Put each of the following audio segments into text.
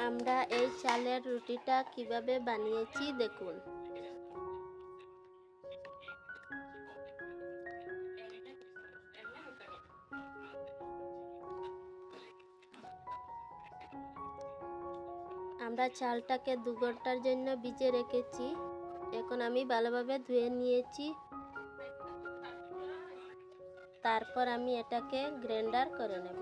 আমরা এই চালের রুটিটা কিভাবে বানিয়েছি দেখুন। আমরা চালটাকে 2 ঘন্টার জন্য ভিজে রেখেছি। এখন আমি ভালোভাবে ধুয়ে নিয়েছি। তারপর আমি এটাকে গ্রাইন্ডার করে নেব।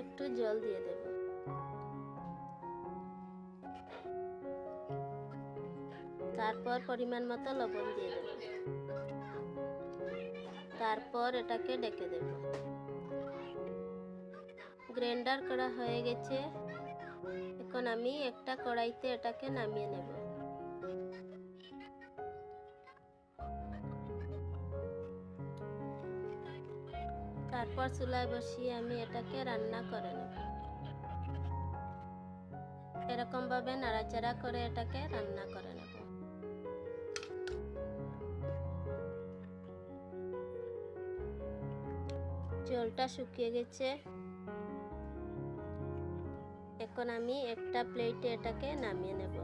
একটু জল দিয়ে দেব। তারপর পরিমাণ মতো লবণ দিয়ে দেব। তারপর এটাকে ঢেকে দেব। গ্রাইন্ডার করা হয়ে গেছে। এখন আমি একটা কড়াইতে এটাকে নামিয়ে নেব। তারপর চুলায় বসিয়ে আমি এটাকে রান্না করে নেব। এরকম ভাবে নাড়াচাড়া করে এটাকে রান্না করে নেব। জলটা শুকিয়ে গেছে। এখন আমি একটা প্লেটে এটাকে নামিয়ে নেব।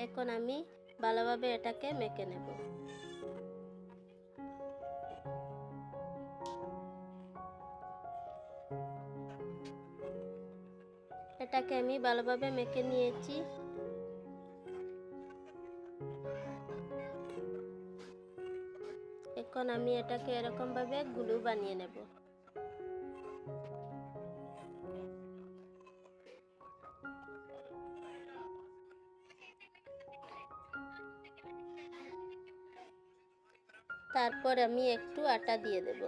এখন আমি ভালোভাবে এটাকে মেখে নেব। এটাকে আমি ভালোভাবে মেখে নিয়েছি। এখন আমি এটাকে এরকম ভাবে গুলু বানিয়ে নেব। তারপর আমি একটু আটা দিয়ে দেব।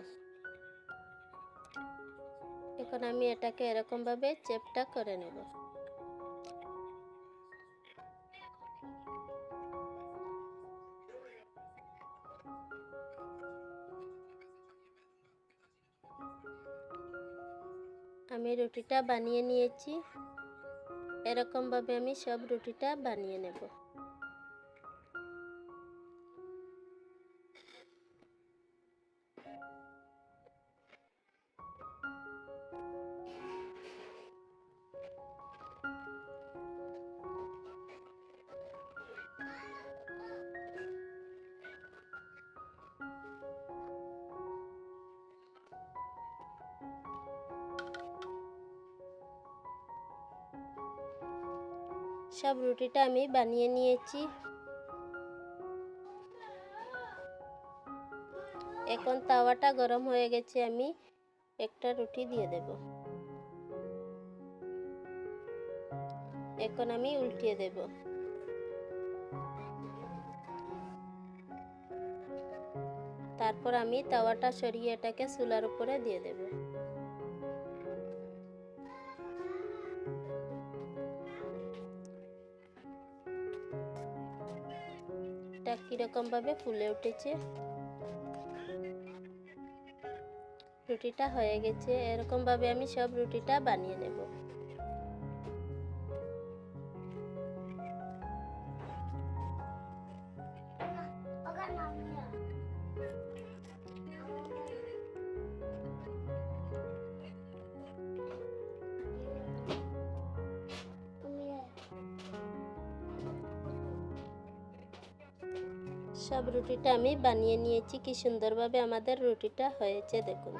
এখন আমি এটাকে এরকম ভাবে চেপটা করে নেব। আমি রুটিটা বানিয়ে নিয়েছি। এরকম ভাবে আমি সব রুটিটা বানিয়ে নেব। সব রুটিটা আমি বানিয়ে নিয়েছি। এখন তাওয়াটা গরম হয়ে গেছে। আমি একটা রুটি দিয়ে দেব। এখন আমি উল্টিয়ে দেব। তারপর আমি তাওয়াটা সরিয়ে এটাকে চুলার উপরে দিয়ে দেব। এটা কিরকম ভাবে ফুলে উঠেছে। রুটিটা হয়ে গেছে। এরকম ভাবে আমি সব রুটিটা বানিয়ে নেব। সব রুটিটা আমি বানিয়ে নিয়েছি। কি সুন্দরভাবে আমাদের রুটিটা হয়েছে দেখুন।